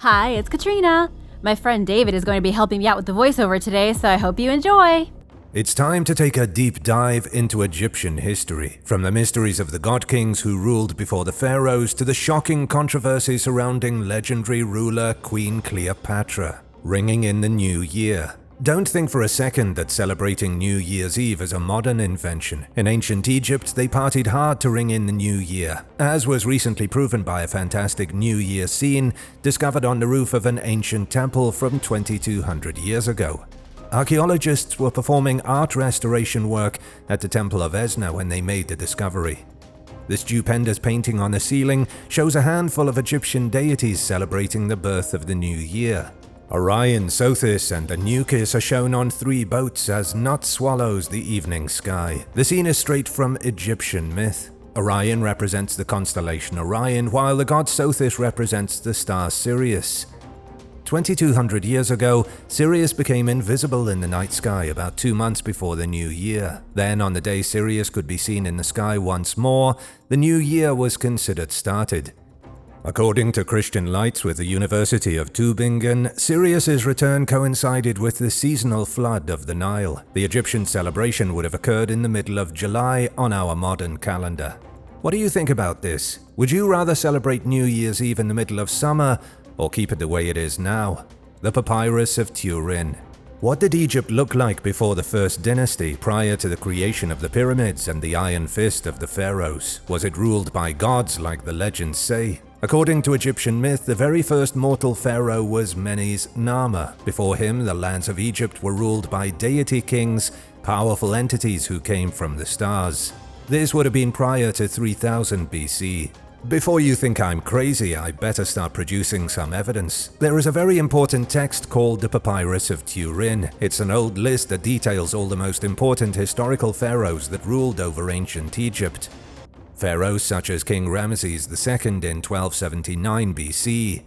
Hi, it's Katrina. My friend David is going to be helping me out with the voiceover today, so I hope you enjoy. It's time to take a deep dive into Egyptian history, from the mysteries of the god kings who ruled before the pharaohs to the shocking controversy surrounding legendary ruler Queen Cleopatra, ringing in the new year. Don't think for a second that celebrating New Year's Eve is a modern invention. In ancient Egypt, they partied hard to ring in the new year, as was recently proven by a fantastic New Year scene discovered on the roof of an ancient temple from 2200 years ago. Archaeologists were performing art restoration work at the Temple of Esna when they made the discovery. The stupendous painting on the ceiling shows a handful of Egyptian deities celebrating the birth of the new year. Orion, Sothis, and Anubis are shown on 3 boats as Nut swallows the evening sky. The scene is straight from Egyptian myth. Orion represents the constellation Orion, while the god Sothis represents the star Sirius. 2200 years ago, Sirius became invisible in the night sky about 2 months before the new year. Then, on the day Sirius could be seen in the sky once more, the new year was considered started. According to Christian lights with the University of Tübingen, Sirius's return coincided with the seasonal flood of the Nile. The Egyptian celebration would have occurred in the middle of July on our modern calendar. What do you think about this? Would you rather celebrate New Year's Eve in the middle of summer, or keep it the way it is now? The Papyrus of Turin. What did Egypt look like before the First Dynasty, prior to the creation of the pyramids and the iron fist of the pharaohs? Was it ruled by gods like the legends say? According to Egyptian myth, the very first mortal pharaoh was Menes Narmer. Before him, the lands of Egypt were ruled by deity kings, powerful entities who came from the stars. This would have been prior to 3000 BC. Before you think I'm crazy, I better start producing some evidence. There is a very important text called the Papyrus of Turin. It's an old list that details all the most important historical pharaohs that ruled over ancient Egypt. Pharaohs such as King Ramses II in 1279 BC.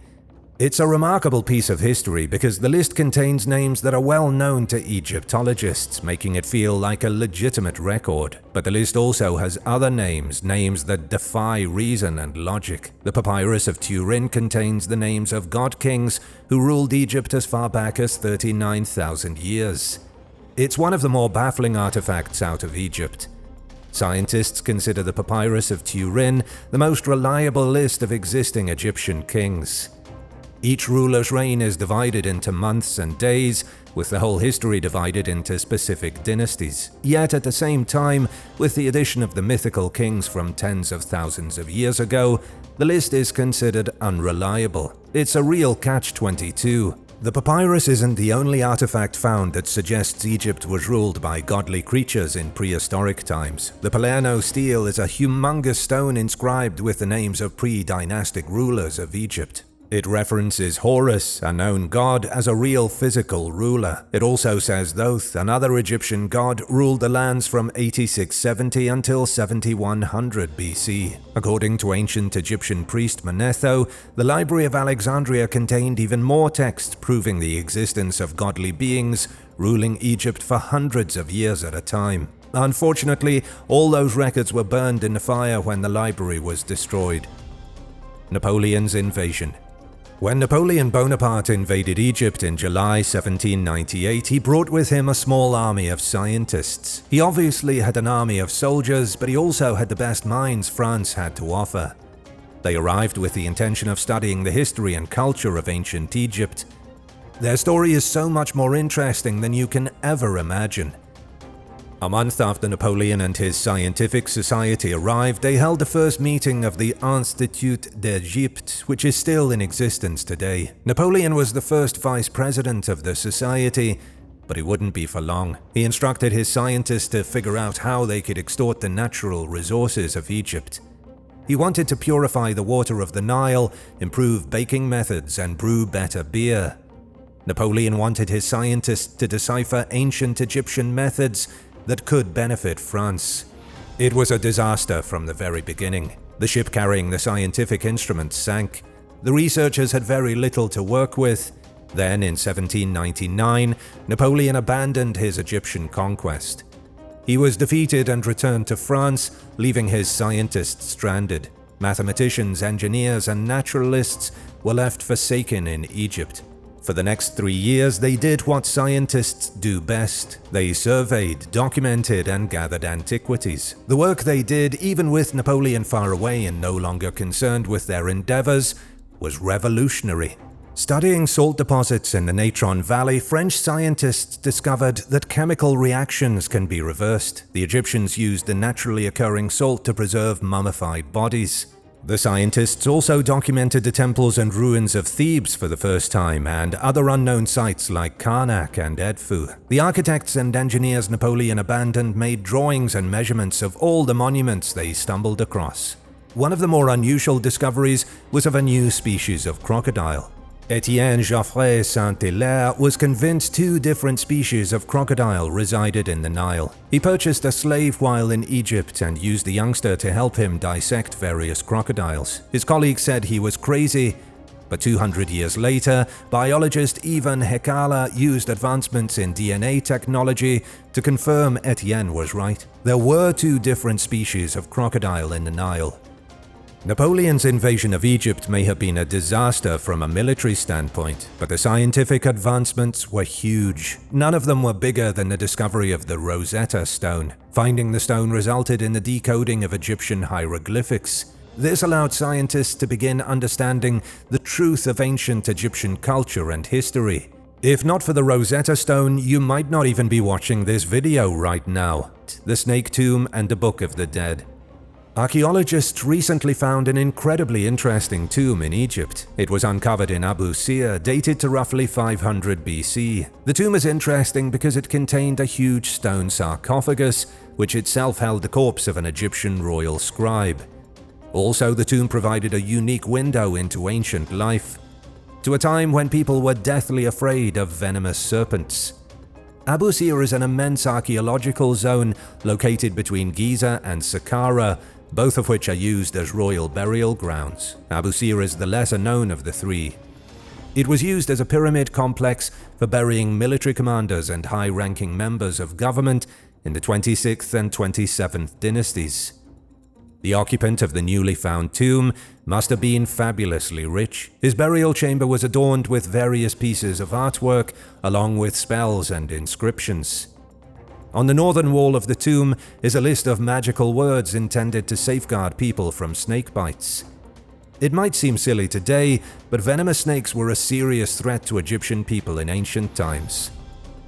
It's a remarkable piece of history because the list contains names that are well known to Egyptologists, making it feel like a legitimate record. But the list also has other names that defy reason and logic. The Papyrus of Turin contains the names of god kings who ruled Egypt as far back as 39,000 years. It's one of the more baffling artifacts out of Egypt. Scientists consider the Papyrus of Turin the most reliable list of existing Egyptian kings. Each ruler's reign is divided into months and days, with the whole history divided into specific dynasties. Yet at the same time, with the addition of the mythical kings from tens of thousands of years ago, the list is considered unreliable. It's a real catch-22. The papyrus isn't the only artifact found that suggests Egypt was ruled by godly creatures in prehistoric times. The Palermo stele is a humongous stone inscribed with the names of pre-dynastic rulers of Egypt. It references Horus, a known god, as a real physical ruler. It also says Thoth, another Egyptian god, ruled the lands from 8670 until 7100 BC. According to ancient Egyptian priest Manetho, the Library of Alexandria contained even more texts proving the existence of godly beings ruling Egypt for hundreds of years at a time. Unfortunately, all those records were burned in the fire when the library was destroyed. Napoleons Invasion. When Napoleon Bonaparte invaded Egypt in July 1798, he brought with him a small army of scientists. He obviously had an army of soldiers, but he also had the best minds France had to offer. They arrived with the intention of studying the history and culture of ancient Egypt. Their story is so much more interesting than you can ever imagine. A month after Napoleon and his scientific society arrived, they held the first meeting of the Institut d'Egypte, which is still in existence today. Napoleon was the first vice president of the society, but it wouldn't be for long. He instructed his scientists to figure out how they could extort the natural resources of Egypt. He wanted to purify the water of the Nile, improve baking methods, and brew better beer. Napoleon wanted his scientists to decipher ancient Egyptian methods that could benefit France. It was a disaster from the very beginning. The ship carrying the scientific instruments sank. The researchers had very little to work with. Then, in 1799, Napoleon abandoned his Egyptian conquest. He was defeated and returned to France, leaving his scientists stranded. Mathematicians, engineers, and naturalists were left forsaken in Egypt. For the next 3 years, they did what scientists do best. They surveyed, documented, and gathered antiquities. The work they did, even with Napoleon far away and no longer concerned with their endeavors, was revolutionary. Studying salt deposits in the Natron Valley, French scientists discovered that chemical reactions can be reversed. The Egyptians used the naturally occurring salt to preserve mummified bodies. The scientists also documented the temples and ruins of Thebes for the first time, and other unknown sites like Karnak and Edfu. The architects and engineers Napoleon abandoned made drawings and measurements of all the monuments they stumbled across. One of the more unusual discoveries was of a new species of crocodile. Etienne Geoffroy Saint-Hilaire was convinced 2 different species of crocodile resided in the Nile. He purchased a slave while in Egypt and used the youngster to help him dissect various crocodiles. His colleagues said he was crazy, but 200 years later, biologist Ivan Hekala used advancements in DNA technology to confirm Etienne was right. There were 2 different species of crocodile in the Nile. Napoleon's invasion of Egypt may have been a disaster from a military standpoint, but the scientific advancements were huge. None of them were bigger than the discovery of the Rosetta Stone. Finding the stone resulted in the decoding of Egyptian hieroglyphics. This allowed scientists to begin understanding the truth of ancient Egyptian culture and history. If not for the Rosetta Stone, you might not even be watching this video right now. The Snake Tomb and the Book of the Dead. Archaeologists recently found an incredibly interesting tomb in Egypt. It was uncovered in Abu Sir, dated to roughly 500 BC. The tomb is interesting because it contained a huge stone sarcophagus, which itself held the corpse of an Egyptian royal scribe. Also, the tomb provided a unique window into ancient life, to a time when people were deathly afraid of venomous serpents. Abu Sir is an immense archaeological zone located between Giza and Sakara, both of which are used as royal burial grounds. Abu Sir is the lesser known of the 3. It was used as a pyramid complex for burying military commanders and high-ranking members of government in the 26th and 27th dynasties. The occupant of the newly found tomb must have been fabulously rich. His burial chamber was adorned with various pieces of artwork, along with spells and inscriptions. On the northern wall of the tomb is a list of magical words intended to safeguard people from snake bites. It might seem silly today, but venomous snakes were a serious threat to Egyptian people in ancient times.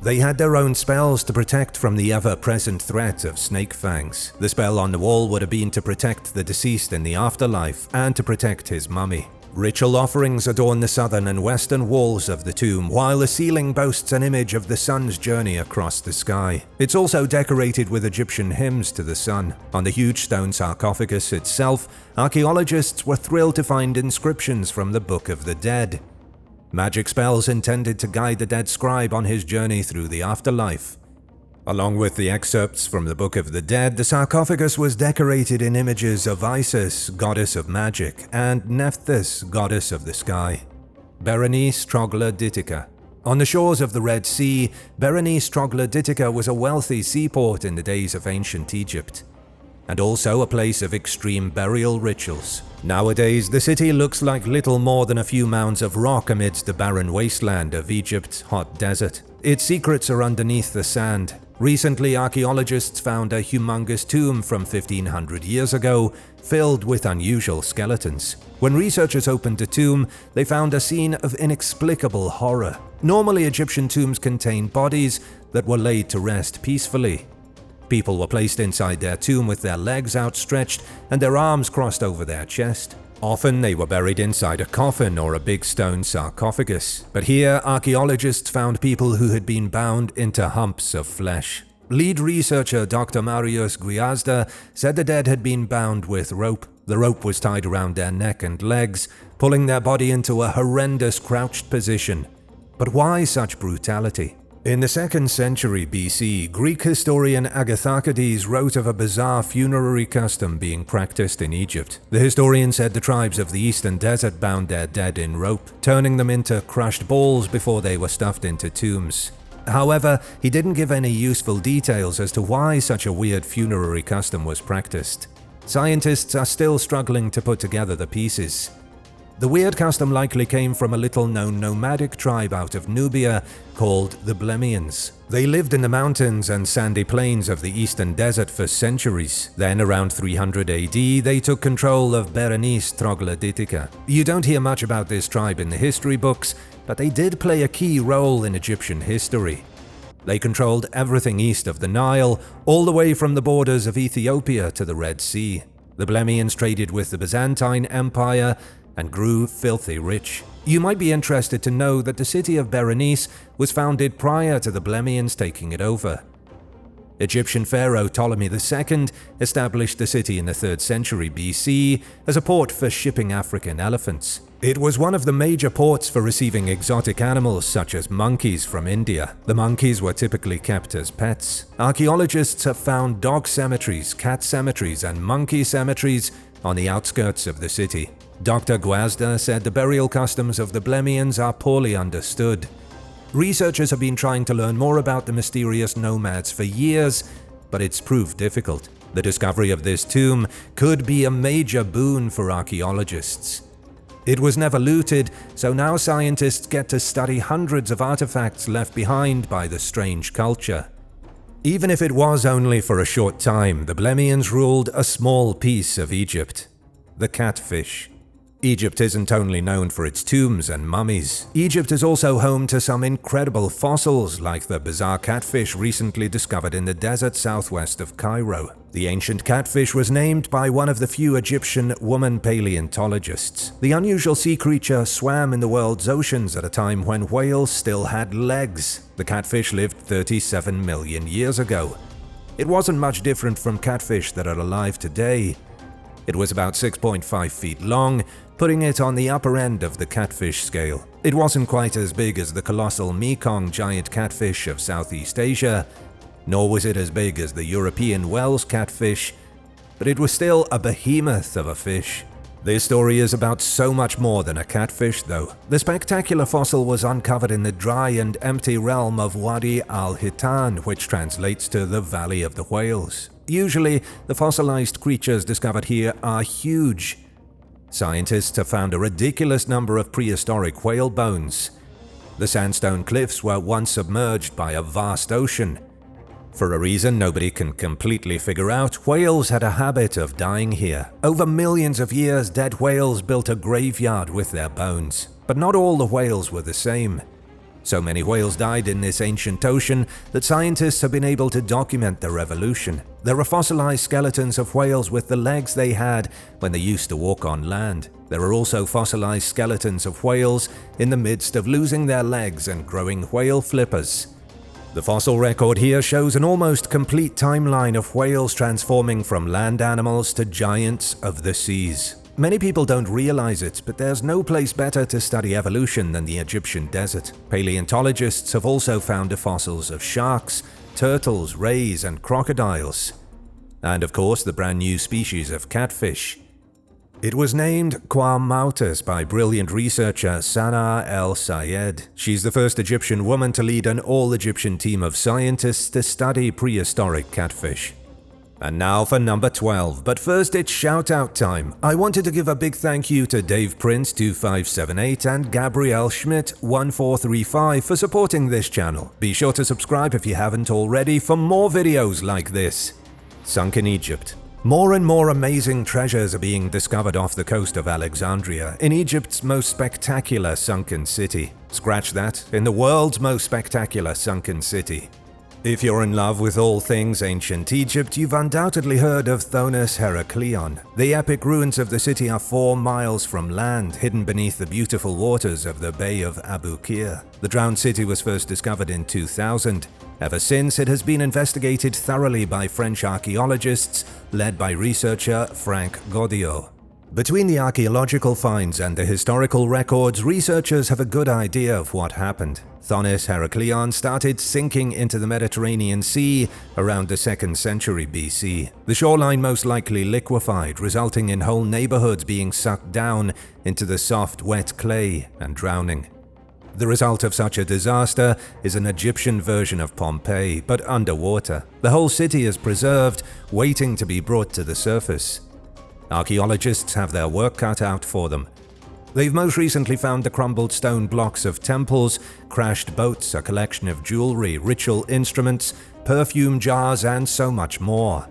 They had their own spells to protect from the ever-present threat of snake fangs. The spell on the wall would have been to protect the deceased in the afterlife and to protect his mummy. Ritual offerings adorn the southern and western walls of the tomb, while the ceiling boasts an image of the sun's journey across the sky. It's also decorated with Egyptian hymns to the sun. On the huge stone sarcophagus itself, archaeologists were thrilled to find inscriptions from the Book of the Dead. Magic spells intended to guide the dead scribe on his journey through the afterlife. Along with the excerpts from the Book of the Dead, the sarcophagus was decorated in images of Isis, goddess of magic, and Nephthys, goddess of the sky. Berenice Troglodytica. On the shores of the Red Sea, Berenice Troglodytica was a wealthy seaport in the days of ancient Egypt, and also a place of extreme burial rituals. Nowadays, the city looks like little more than a few mounds of rock amidst the barren wasteland of Egypt's hot desert. Its secrets are underneath the sand. Recently, archaeologists found a humongous tomb from 1500 years ago, filled with unusual skeletons. When researchers opened the tomb, they found a scene of inexplicable horror. Normally, Egyptian tombs contain bodies that were laid to rest peacefully. People were placed inside their tomb with their legs outstretched and their arms crossed over their chest. Often they were buried inside a coffin or a big stone sarcophagus, but here archaeologists found people who had been bound into humps of flesh. Lead researcher Dr. Marius Guiazda said the dead had been bound with rope. The rope was tied around their neck and legs, pulling their body into a horrendous crouched position. But why such brutality? In the 2nd century BC, Greek historian Agatharchides wrote of a bizarre funerary custom being practiced in Egypt. The historian said the tribes of the eastern desert bound their dead in rope, turning them into crushed balls before they were stuffed into tombs. However, he didn't give any useful details as to why such a weird funerary custom was practiced. Scientists are still struggling to put together the pieces. The weird custom likely came from a little-known nomadic tribe out of Nubia called the Blemians. They lived in the mountains and sandy plains of the eastern desert for centuries. Then, around 300 AD, they took control of Berenice Troglodytica. You don't hear much about this tribe in the history books, but they did play a key role in Egyptian history. They controlled everything east of the Nile, all the way from the borders of Ethiopia to the Red Sea. The Blemians traded with the Byzantine Empire and grew filthy rich. You might be interested to know that the city of Berenice was founded prior to the Blemians taking it over. Egyptian pharaoh Ptolemy II established the city in the 3rd century BC as a port for shipping African elephants. It was one of the major ports for receiving exotic animals such as monkeys from India. The monkeys were typically kept as pets. Archaeologists have found dog cemeteries, cat cemeteries, and monkey cemeteries on the outskirts of the city. Dr. Guazda said the burial customs of the Blemians are poorly understood. Researchers have been trying to learn more about the mysterious nomads for years, but it's proved difficult. The discovery of this tomb could be a major boon for archaeologists. It was never looted, so now scientists get to study hundreds of artifacts left behind by the strange culture. Even if it was only for a short time, the Blemians ruled a small piece of Egypt, the Catfish. Egypt isn't only known for its tombs and mummies. Egypt is also home to some incredible fossils, like the bizarre catfish recently discovered in the desert southwest of Cairo. The ancient catfish was named by one of the few Egyptian woman paleontologists. The unusual sea creature swam in the world's oceans at a time when whales still had legs. The catfish lived 37 million years ago. It wasn't much different from catfish that are alive today. It was about 6.5 feet long, putting it on the upper end of the catfish scale. It wasn't quite as big as the colossal Mekong giant catfish of Southeast Asia, nor was it as big as the European Wells catfish, but it was still a behemoth of a fish. This story is about so much more than a catfish, though. The spectacular fossil was uncovered in the dry and empty realm of Wadi al-Hitan, which translates to the Valley of the Whales. Usually, the fossilized creatures discovered here are huge. Scientists have found a ridiculous number of prehistoric whale bones. The sandstone cliffs were once submerged by a vast ocean. For a reason nobody can completely figure out, whales had a habit of dying here. Over millions of years, dead whales built a graveyard with their bones. But not all the whales were the same. So many whales died in this ancient ocean that scientists have been able to document their evolution. There are fossilized skeletons of whales with the legs they had when they used to walk on land. There are also fossilized skeletons of whales in the midst of losing their legs and growing whale flippers. The fossil record here shows an almost complete timeline of whales transforming from land animals to giants of the seas. Many people don't realize it, but there's no place better to study evolution than the Egyptian desert. Paleontologists have also found the fossils of sharks, turtles, rays, and crocodiles. And of course, the brand new species of catfish. It was named Quamautus by brilliant researcher Sana El-Sayed. She's the first Egyptian woman to lead an all-Egyptian team of scientists to study prehistoric catfish. And now for number 12, but first it's shout-out time. I wanted to give a big thank you to Dave Prince 2578 and Gabrielle Schmidt 1435 for supporting this channel. Be sure to subscribe if you haven't already for more videos like this. Sunk in Egypt. More and more amazing treasures are being discovered off the coast of Alexandria, in Egypt's most spectacular sunken city. Scratch that, in the world's most spectacular sunken city. If you're in love with all things ancient Egypt, you've undoubtedly heard of Thonis Heraklion. The epic ruins of the city are 4 miles from land, hidden beneath the beautiful waters of the Bay of Abu Qir. The drowned city was first discovered in 2000. Ever since, it has been investigated thoroughly by French archaeologists, led by researcher Frank Godiot. Between the archaeological finds and the historical records, researchers have a good idea of what happened. Thonis Heraklion started sinking into the Mediterranean Sea around the 2nd century BC. The shoreline most likely liquefied, resulting in whole neighborhoods being sucked down into the soft, wet clay and drowning. The result of such a disaster is an Egyptian version of Pompeii, but underwater. The whole city is preserved, waiting to be brought to the surface. Archaeologists have their work cut out for them. They've most recently found the crumbled stone blocks of temples, crashed boats, a collection of jewelry, ritual instruments, perfume jars, and so much more.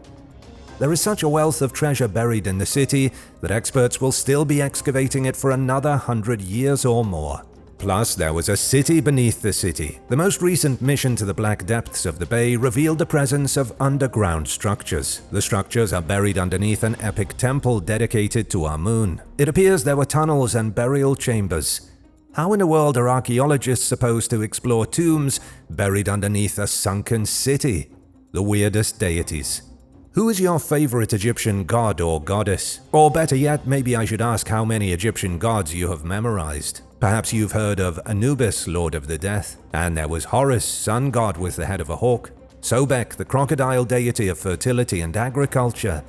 There is such a wealth of treasure buried in the city that experts will still be excavating it for another 100 years or more. Plus, there was a city beneath the city. The most recent mission to the black depths of the bay revealed the presence of underground structures. The structures are buried underneath an epic temple dedicated to Amun. It appears there were tunnels and burial chambers. How in the world are archaeologists supposed to explore tombs buried underneath a sunken city? The weirdest deities. Who is your favorite Egyptian god or goddess? Or better yet, maybe I should ask how many Egyptian gods you have memorized. Perhaps you've heard of Anubis, lord of the death, and there was Horus, sun god with the head of a hawk, Sobek, the crocodile deity of fertility and agriculture,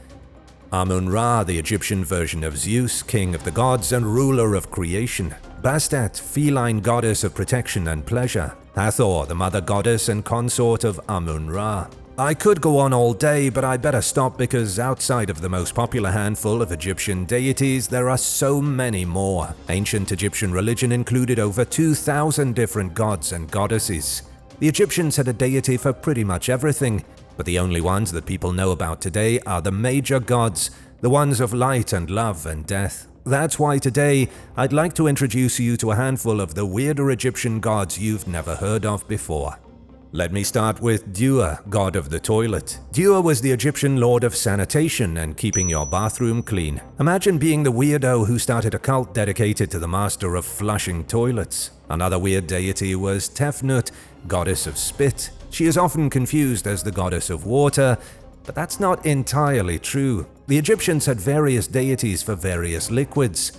Amun-Ra, the Egyptian version of Zeus, king of the gods and ruler of creation, Bastet, feline goddess of protection and pleasure, Hathor, the mother goddess and consort of Amun-Ra. I could go on all day, but I'd better stop because outside of the most popular handful of Egyptian deities, there are so many more. Ancient Egyptian religion included over 2,000 different gods and goddesses. The Egyptians had a deity for pretty much everything, but the only ones that people know about today are the major gods, the ones of light and love and death. That's why today, I'd like to introduce you to a handful of the weirder Egyptian gods you've never heard of before. Let me start with Dua, god of the toilet. Dua was the Egyptian lord of sanitation and keeping your bathroom clean. Imagine being the weirdo who started a cult dedicated to the master of flushing toilets. Another weird deity was Tefnut, goddess of spit. She is often confused as the goddess of water, but that's not entirely true. The Egyptians had various deities for various liquids.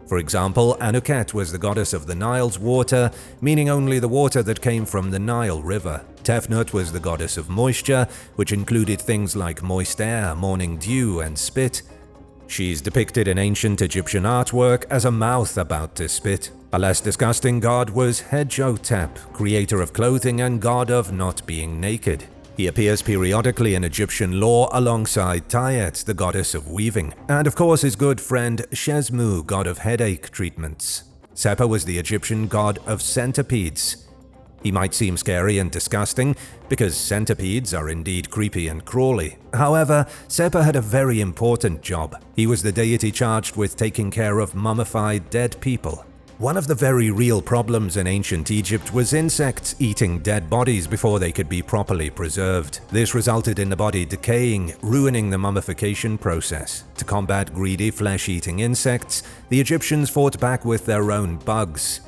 For example, Anuket was the goddess of the Nile's water, meaning only the water that came from the Nile River. Tefnut was the goddess of moisture, which included things like moist air, morning dew, and spit. She's depicted in ancient Egyptian artwork as a mouth about to spit. A less disgusting god was Hedjotep, creator of clothing and god of not being naked. He appears periodically in Egyptian lore alongside Tayet, the goddess of weaving, and of course his good friend Shesmu, god of headache treatments. Sepa was the Egyptian god of centipedes. He might seem scary and disgusting, because centipedes are indeed creepy and crawly. However, Sepa had a very important job. He was the deity charged with taking care of mummified dead people. One of the very real problems in ancient Egypt was insects eating dead bodies before they could be properly preserved. This resulted in the body decaying, ruining the mummification process. To combat greedy flesh-eating insects, the Egyptians fought back with their own bugs.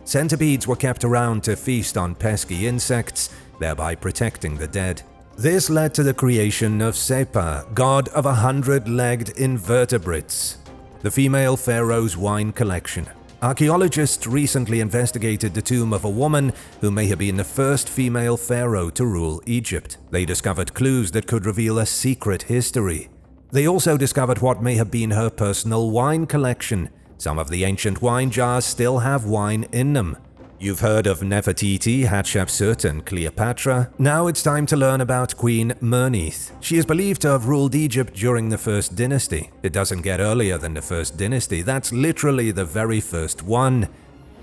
Centipedes were kept around to feast on pesky insects, thereby protecting the dead. This led to the creation of Sepa, god of 100-legged invertebrates, the female pharaoh's wine collection. Archaeologists recently investigated the tomb of a woman who may have been the first female pharaoh to rule Egypt. They discovered clues that could reveal a secret history. They also discovered what may have been her personal wine collection. Some of the ancient wine jars still have wine in them. You've heard of Nefertiti, Hatshepsut, and Cleopatra. Now it's time to learn about Queen Mernith. She is believed to have ruled Egypt during the First Dynasty. It doesn't get earlier than the First Dynasty, that's literally the very first one.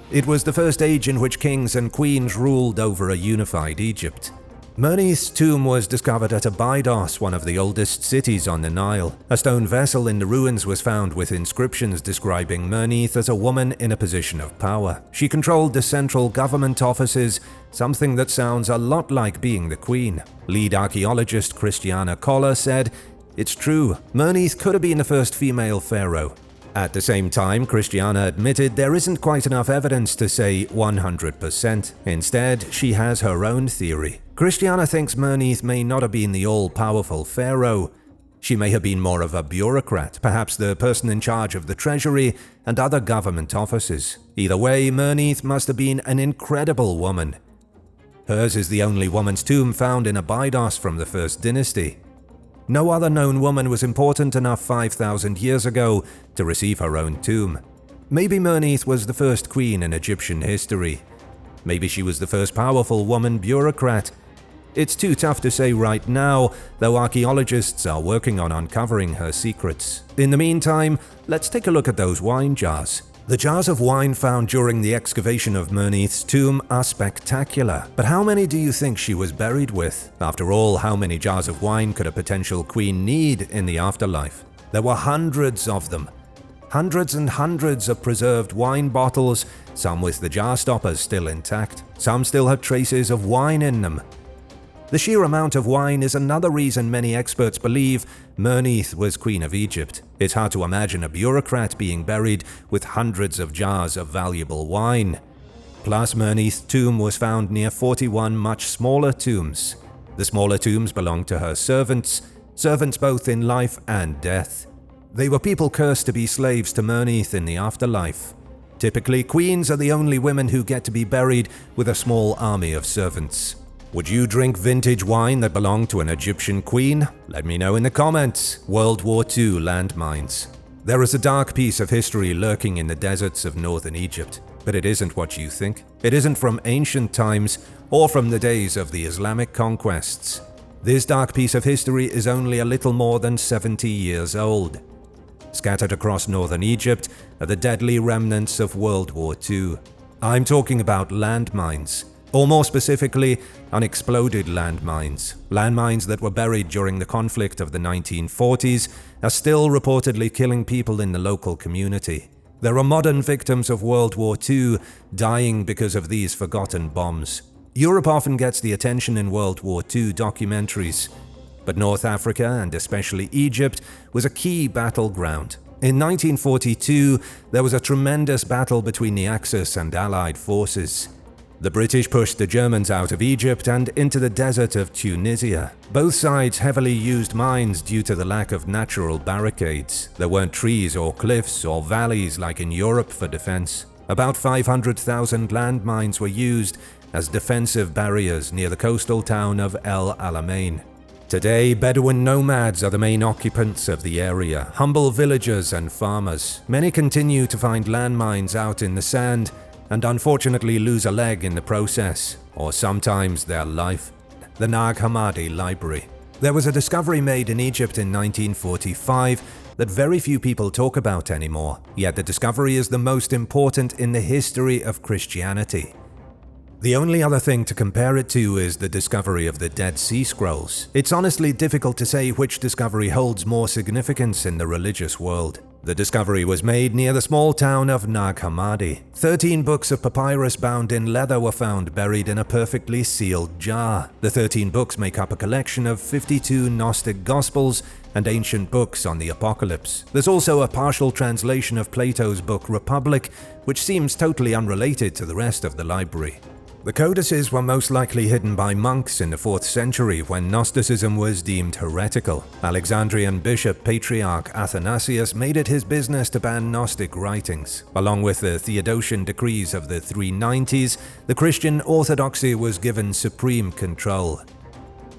It was the first age in which kings and queens ruled over a unified Egypt. Mernith's tomb was discovered at Abydos, one of the oldest cities on the Nile. A stone vessel in the ruins was found with inscriptions describing Mernith as a woman in a position of power. She controlled the central government offices, something that sounds a lot like being the queen. Lead archaeologist Christiana Koller said, "It's true, Mernith could have been the first female pharaoh." At the same time, Christiana admitted there isn't quite enough evidence to say 100%. Instead, she has her own theory. Christiana thinks Mernith may not have been the all-powerful pharaoh. She may have been more of a bureaucrat, perhaps the person in charge of the treasury and other government offices. Either way, Mernith must have been an incredible woman. Hers is the only woman's tomb found in Abydos from the First Dynasty. No other known woman was important enough 5,000 years ago to receive her own tomb. Maybe Mernith was the first queen in Egyptian history. Maybe she was the first powerful woman bureaucrat. It's too tough to say right now, though archaeologists are working on uncovering her secrets. In the meantime, let's take a look at those wine jars. The jars of wine found during the excavation of Merneith's tomb are spectacular, but how many do you think she was buried with? After all, how many jars of wine could a potential queen need in the afterlife? There were hundreds of them. Hundreds and hundreds of preserved wine bottles, some with the jar stoppers still intact. Some still had traces of wine in them. The sheer amount of wine is another reason many experts believe Merneith was Queen of Egypt. It's hard to imagine a bureaucrat being buried with hundreds of jars of valuable wine. Plus, Merneith's tomb was found near 41 much smaller tombs. The smaller tombs belonged to her servants both in life and death. They were people cursed to be slaves to Merneith in the afterlife. Typically, queens are the only women who get to be buried with a small army of servants. Would you drink vintage wine that belonged to an Egyptian queen? Let me know in the comments. World War II landmines. There is a dark piece of history lurking in the deserts of northern Egypt, but it isn't what you think. It isn't from ancient times or from the days of the Islamic conquests. This dark piece of history is only a little more than 70 years old. Scattered across northern Egypt are the deadly remnants of World War II. I'm talking about landmines. Or more specifically, unexploded landmines. Landmines that were buried during the conflict of the 1940s are still reportedly killing people in the local community. There are modern victims of World War II dying because of these forgotten bombs. Europe often gets the attention in World War II documentaries, but North Africa, and especially Egypt, was a key battleground. In 1942, there was a tremendous battle between the Axis and Allied forces. The British pushed the Germans out of Egypt and into the desert of Tunisia. Both sides heavily used mines due to the lack of natural barricades. There weren't trees or cliffs or valleys like in Europe for defense. About 500,000 landmines were used as defensive barriers near the coastal town of El Alamein. Today, Bedouin nomads are the main occupants of the area, humble villagers and farmers. Many continue to find landmines out in the sand and unfortunately lose a leg in the process, or sometimes their life. The Nag Hammadi Library. There was a discovery made in Egypt in 1945 that very few people talk about anymore, yet the discovery is the most important in the history of Christianity. The only other thing to compare it to is the discovery of the Dead Sea Scrolls. It's honestly difficult to say which discovery holds more significance in the religious world. The discovery was made near the small town of Nag Hammadi. 13 books of papyrus bound in leather were found buried in a perfectly sealed jar. The 13 books make up a collection of 52 Gnostic Gospels and ancient books on the apocalypse. There's also a partial translation of Plato's book Republic, which seems totally unrelated to the rest of the library. The codices were most likely hidden by monks in the 4th century when Gnosticism was deemed heretical. Alexandrian bishop patriarch Athanasius made it his business to ban Gnostic writings. Along with the Theodosian decrees of the 390s, the Christian orthodoxy was given supreme control.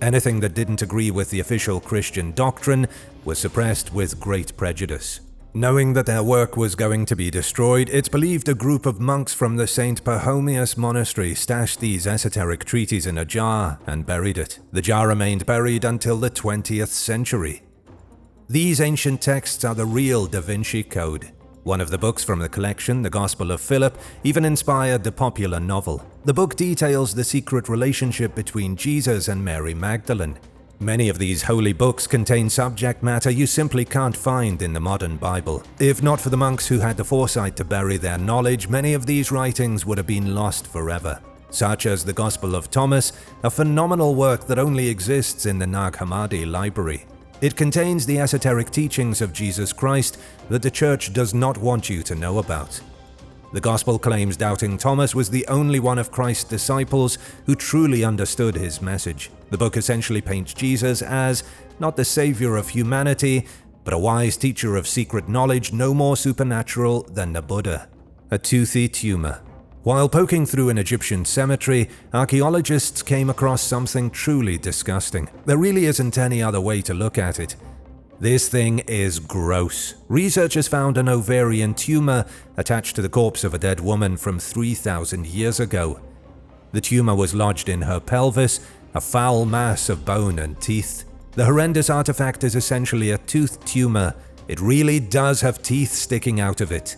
Anything that didn't agree with the official Christian doctrine was suppressed with great prejudice. Knowing that their work was going to be destroyed, it's believed a group of monks from the St. Pachomius monastery stashed these esoteric treatises in a jar and buried it. The jar remained buried until the 20th century. These ancient texts are the real Da Vinci Code. One of the books from the collection, the Gospel of Philip, even inspired the popular novel. The book details the secret relationship between Jesus and Mary Magdalene. Many of these holy books contain subject matter you simply can't find in the modern Bible. If not for the monks who had the foresight to bury their knowledge, many of these writings would have been lost forever. Such as the Gospel of Thomas, a phenomenal work that only exists in the Nag Hammadi Library. It contains the esoteric teachings of Jesus Christ that the church does not want you to know about. The Gospel claims doubting Thomas was the only one of Christ's disciples who truly understood his message. The book essentially paints Jesus as not the savior of humanity, but a wise teacher of secret knowledge no more supernatural than the Buddha. A toothy tumor. While poking through an Egyptian cemetery, archaeologists came across something truly disgusting. There really isn't any other way to look at it. This thing is gross. Researchers found an ovarian tumor attached to the corpse of a dead woman from 3,000 years ago. The tumor was lodged in her pelvis a foul mass of bone and teeth. The horrendous artifact is essentially a tooth tumor. It really does have teeth sticking out of it.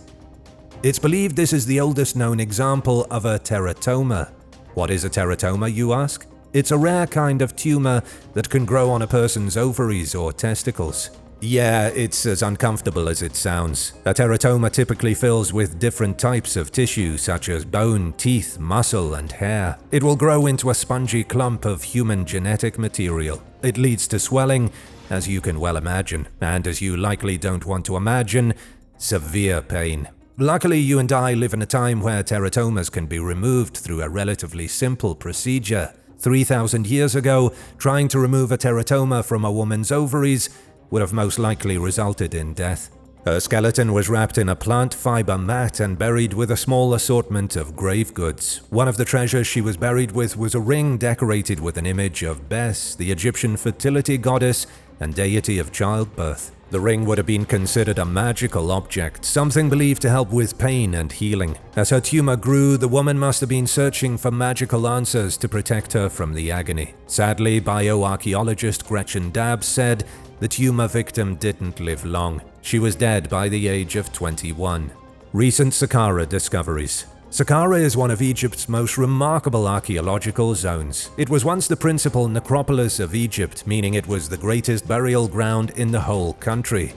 It's believed this is the oldest known example of a teratoma. What is a teratoma, you ask? It's a rare kind of tumor that can grow on a person's ovaries or testicles. Yeah, it's as uncomfortable as it sounds. A teratoma typically fills with different types of tissue such as bone, teeth, muscle, and hair. It will grow into a spongy clump of human genetic material. It leads to swelling, as you can well imagine, and as you likely don't want to imagine, severe pain. Luckily, you and I live in a time where teratomas can be removed through a relatively simple procedure. 3,000 years ago, trying to remove a teratoma from a woman's ovaries would have most likely resulted in death. Her skeleton was wrapped in a plant fiber mat and buried with a small assortment of grave goods. One of the treasures she was buried with was a ring decorated with an image of Bes, the Egyptian fertility goddess and deity of childbirth. The ring would have been considered a magical object, something believed to help with pain and healing. As her tumor grew, the woman must have been searching for magical answers to protect her from the agony. Sadly, bioarchaeologist Gretchen Dabbs said the tumor victim didn't live long. She was dead by the age of 21. Recent Sakara discoveries. Sakara is one of Egypt's most remarkable archaeological zones. It was once the principal necropolis of Egypt, meaning it was the greatest burial ground in the whole country.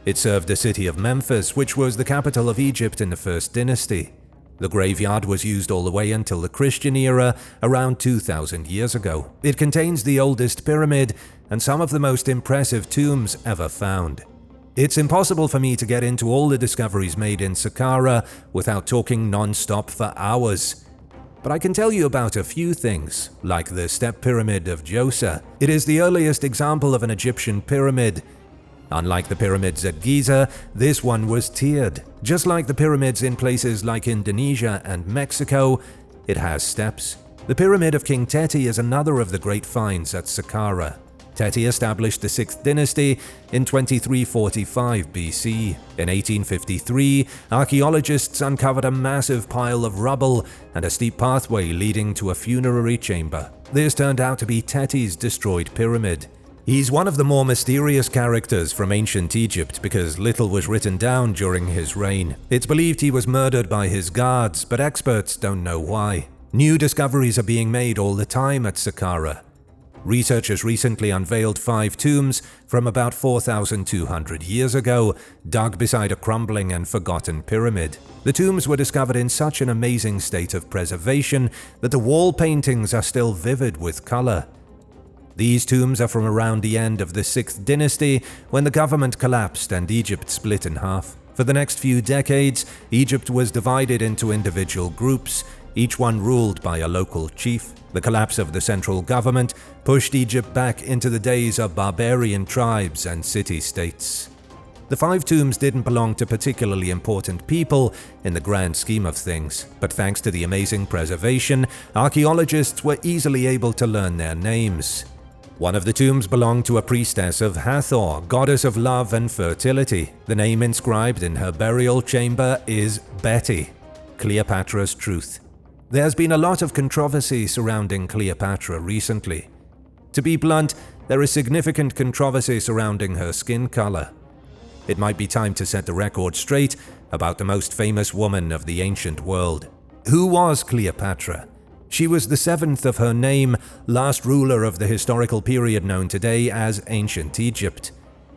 It served the city of Memphis, which was the capital of Egypt in the First Dynasty. The graveyard was used all the way until the Christian era, around 2,000 years ago. It contains the oldest pyramid and some of the most impressive tombs ever found. It's impossible for me to get into all the discoveries made in Sakara without talking non-stop for hours. But I can tell you about a few things, like the Step Pyramid of Djoser. It is the earliest example of an Egyptian pyramid. Unlike the pyramids at Giza, this one was tiered. Just like the pyramids in places like Indonesia and Mexico, it has steps. The Pyramid of King Teti is another of the great finds at Sakara. Teti established the 6th dynasty in 2345 BC. In 1853, archaeologists uncovered a massive pile of rubble and a steep pathway leading to a funerary chamber. This turned out to be Teti's destroyed pyramid. He's one of the more mysterious characters from ancient Egypt because little was written down during his reign. It's believed he was murdered by his guards, but experts don't know why. New discoveries are being made all the time at Sakara. Researchers recently unveiled 5 tombs from about 4,200 years ago, dug beside a crumbling and forgotten pyramid. The tombs were discovered in such an amazing state of preservation that the wall paintings are still vivid with color. These tombs are from around the end of the 6th dynasty, when the government collapsed and Egypt split in half. For the next few decades, Egypt was divided into individual groups, each one ruled by a local chief. The collapse of the central government pushed Egypt back into the days of barbarian tribes and city-states. The 5 tombs didn't belong to particularly important people in the grand scheme of things, but thanks to the amazing preservation, archaeologists were easily able to learn their names. One of the tombs belonged to a priestess of Hathor, goddess of love and fertility. The name inscribed in her burial chamber is Betty, Cleopatra's truth. There's been a lot of controversy surrounding Cleopatra recently. To be blunt, there is significant controversy surrounding her skin color. It might be time to set the record straight about the most famous woman of the ancient world. Who was Cleopatra? She was the 7th of her name, last ruler of the historical period known today as Ancient Egypt.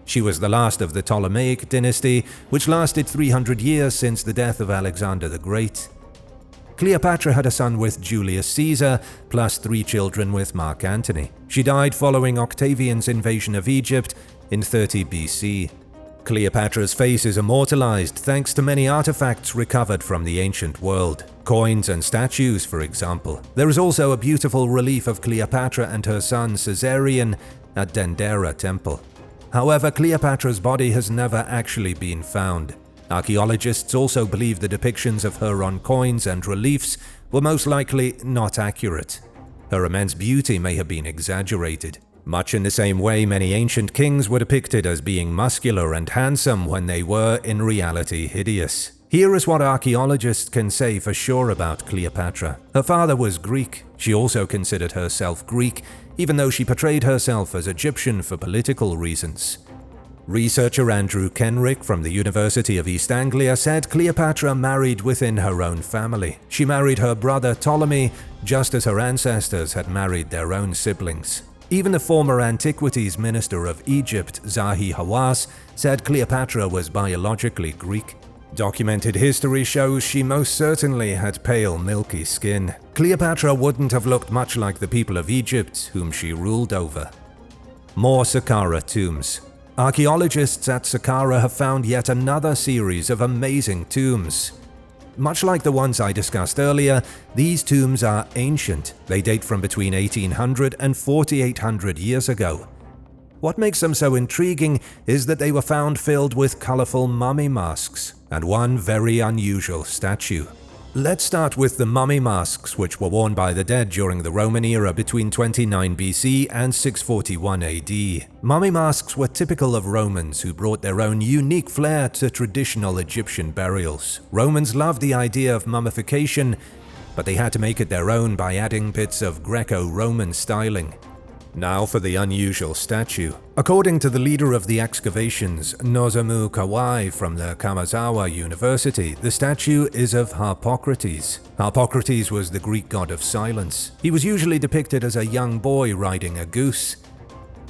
She was the last of the Ptolemaic dynasty, which lasted 300 years since the death of Alexander the Great. Cleopatra had a son with Julius Caesar, plus 3 children with Mark Antony. She died following Octavian's invasion of Egypt in 30 BC. Cleopatra's face is immortalized thanks to many artifacts recovered from the ancient world. Coins and statues, for example. There is also a beautiful relief of Cleopatra and her son Caesarion at Dendera Temple. However, Cleopatra's body has never actually been found. Archaeologists also believe the depictions of her on coins and reliefs were most likely not accurate. Her immense beauty may have been exaggerated. Much in the same way many ancient kings were depicted as being muscular and handsome when they were in reality hideous. Here is what archaeologists can say for sure about Cleopatra. Her father was Greek. She also considered herself Greek, even though she portrayed herself as Egyptian for political reasons. Researcher Andrew Kenrick from the University of East Anglia said Cleopatra married within her own family. She married her brother Ptolemy, just as her ancestors had married their own siblings. Even the former Antiquities Minister of Egypt, Zahi Hawass, said Cleopatra was biologically Greek. Documented history shows she most certainly had pale, milky skin. Cleopatra wouldn't have looked much like the people of Egypt, whom she ruled over. More Sakara tombs. Archaeologists at Sakara have found yet another series of amazing tombs. Much like the ones I discussed earlier, these tombs are ancient. They date from between 1800 and 4800 years ago. What makes them so intriguing is that they were found filled with colorful mummy masks and one very unusual statue. Let's start with the mummy masks which were worn by the dead during the Roman era between 29 BC and 641 AD. Mummy masks were typical of Romans who brought their own unique flair to traditional Egyptian burials. Romans loved the idea of mummification, but they had to make it their own by adding bits of Greco-Roman styling. Now for the unusual statue. According to the leader of the excavations, Nozomu Kawai from the Kanazawa University, the statue is of Harpocrates. Harpocrates was the Greek god of silence. He was usually depicted as a young boy riding a goose.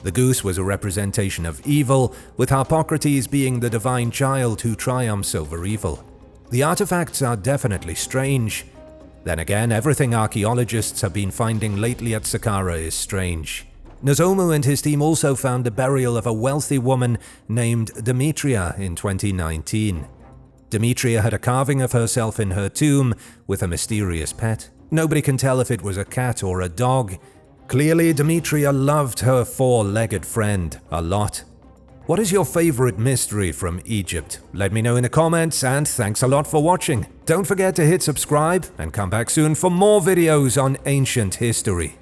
The goose was a representation of evil, with Harpocrates being the divine child who triumphs over evil. The artifacts are definitely strange. Then again, everything archaeologists have been finding lately at Sakara is strange. Nozomu and his team also found the burial of a wealthy woman named Demetria in 2019. Demetria had a carving of herself in her tomb with a mysterious pet. Nobody can tell if it was a cat or a dog. Clearly, Demetria loved her four-legged friend a lot. What is your favorite mystery from Egypt? Let me know in the comments, and thanks a lot for watching. Don't forget to hit subscribe and come back soon for more videos on ancient history.